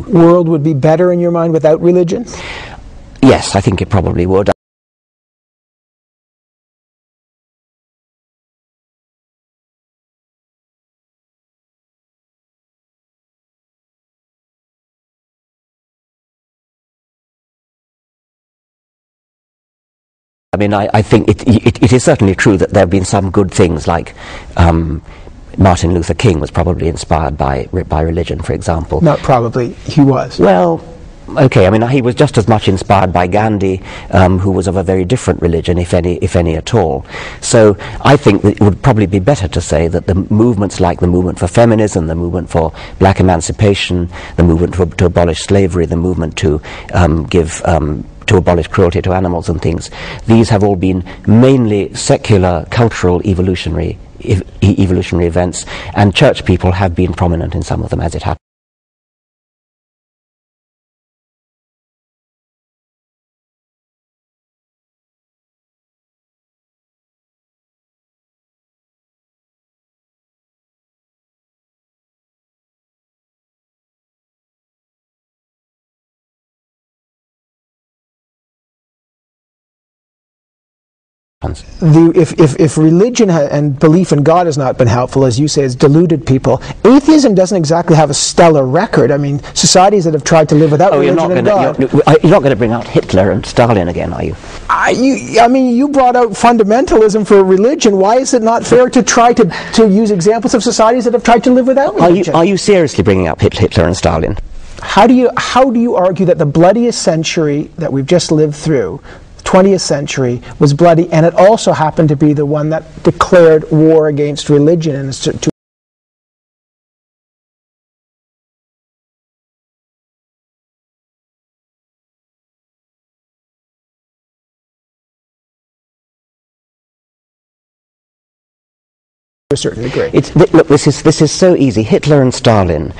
world would be better in your mind without religion? Yes, I think it probably would. I mean, I think it is certainly true that there have been some good things, like Martin Luther King was probably inspired by religion, for example. Not probably, he was. Well, okay, I mean, he was just as much inspired by Gandhi, who was of a very different religion, if any at all. So I think that it would probably be better to say that the movements like the movement for feminism, the movement for black emancipation, the movement to abolish slavery, the movement to to abolish cruelty to animals and things, these have all been mainly secular, cultural, evolutionary events, and church people have been prominent in some of them, as it happens. If religion and belief in God has not been helpful, as you say, it's deluded people, atheism doesn't exactly have a stellar record. I mean, societies that have tried to live without religion and God... You're not going to bring out Hitler and Stalin again, are you? I mean, you brought out fundamentalism for religion. Why is it not fair to try to use examples of societies that have tried to live without religion? Are you seriously bringing up Hitler and Stalin? How do you argue that the bloodiest century that we've just lived through, 20th century, was bloody, and it also happened to be the one that declared war against religion and to a certain degree? Look, this is so easy. Hitler and Stalin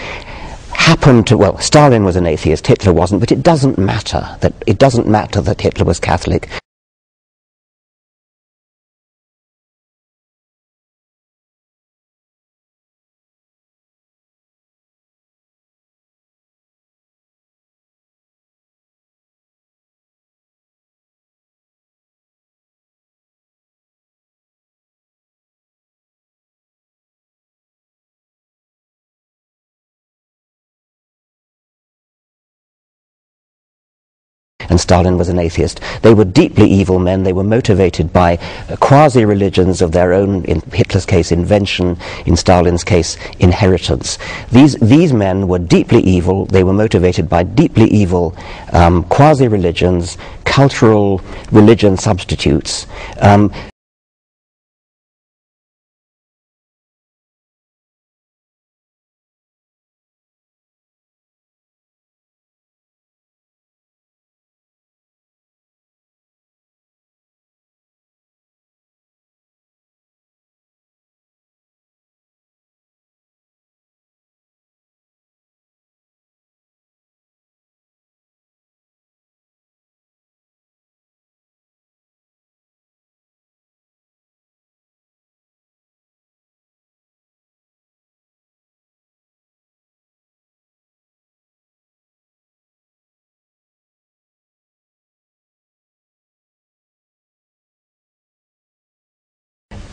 happened to, well, Stalin was an atheist, Hitler wasn't, but it doesn't matter that Hitler was Catholic. And Stalin was an atheist. They were deeply evil men. They were motivated by quasi-religions of their own, in Hitler's case, invention, in Stalin's case, inheritance. These men were deeply evil. They were motivated by deeply evil quasi-religions, cultural religion substitutes.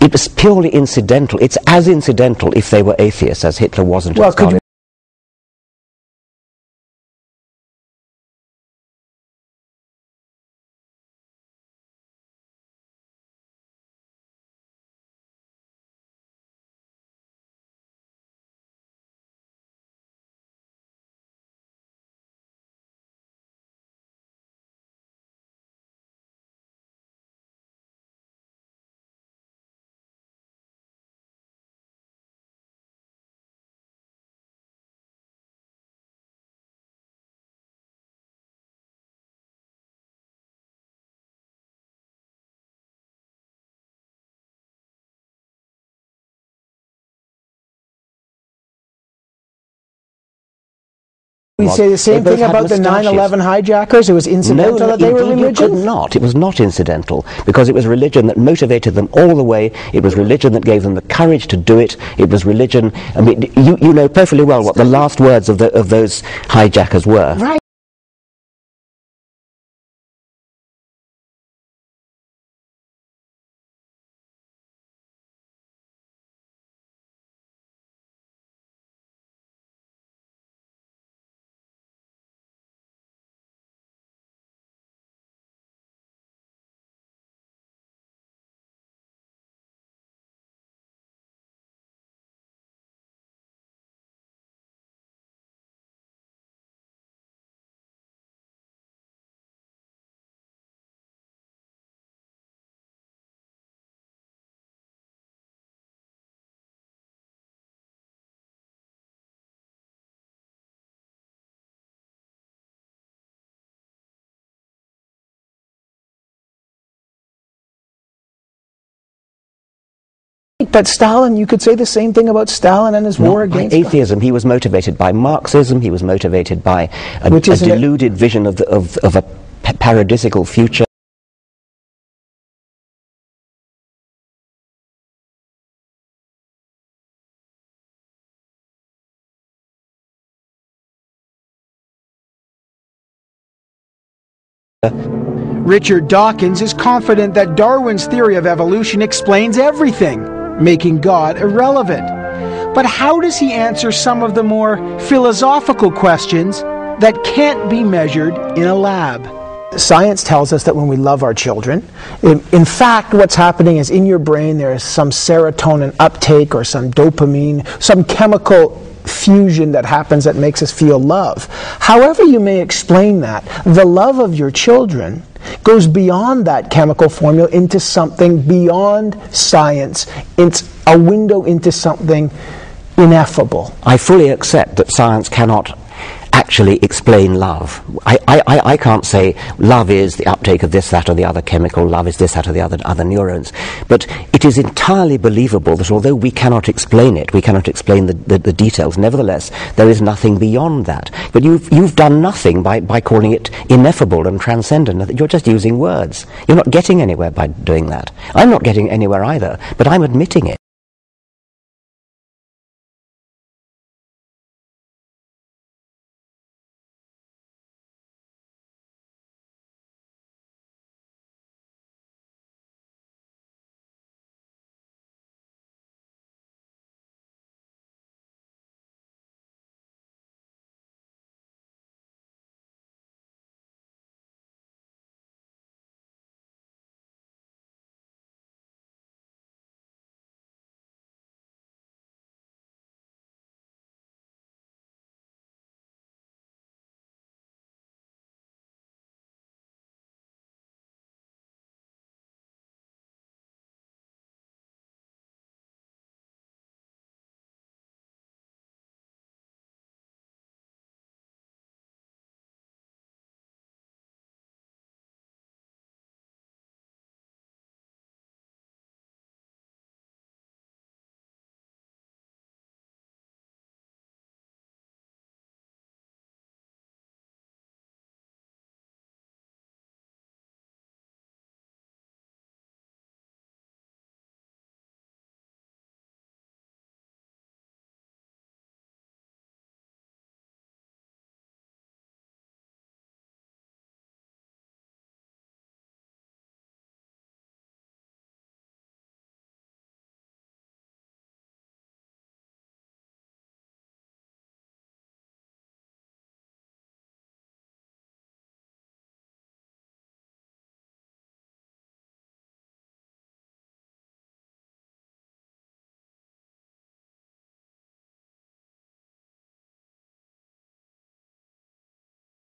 It was purely incidental. It's as incidental if they were atheists as Hitler wasn't. Well, could you We say the same thing about the 9/11 hijackers. It was incidental that they were religion? You could not. It was not incidental, because it was religion that motivated them all the way. It was religion that gave them the courage to do it. It was religion. I mean, you know perfectly well what the last words of those hijackers were. Right. But Stalin, you could say the same thing about Stalin and his war against atheism. He was motivated by Marxism. He was motivated by a deluded vision of a paradisical future. Richard Dawkins is confident that Darwin's theory of evolution explains everything, making God irrelevant. But how does he answer some of the more philosophical questions that can't be measured in a lab? Science tells us that when we love our children, in fact what's happening is in your brain there is some serotonin uptake or some dopamine, some chemical fusion that happens that makes us feel love. However you may explain that, the love of your children goes beyond that chemical formula into something beyond science. It's a window into something ineffable. I fully accept that science cannot actually explain love. I can't say love is the uptake of this, that, or the other chemical, love is this, that, or the other neurons. But it is entirely believable that although we cannot explain it, we cannot explain the details, nevertheless, there is nothing beyond that. But you've done nothing by calling it ineffable and transcendent. You're just using words. You're not getting anywhere by doing that. I'm not getting anywhere either, but I'm admitting it.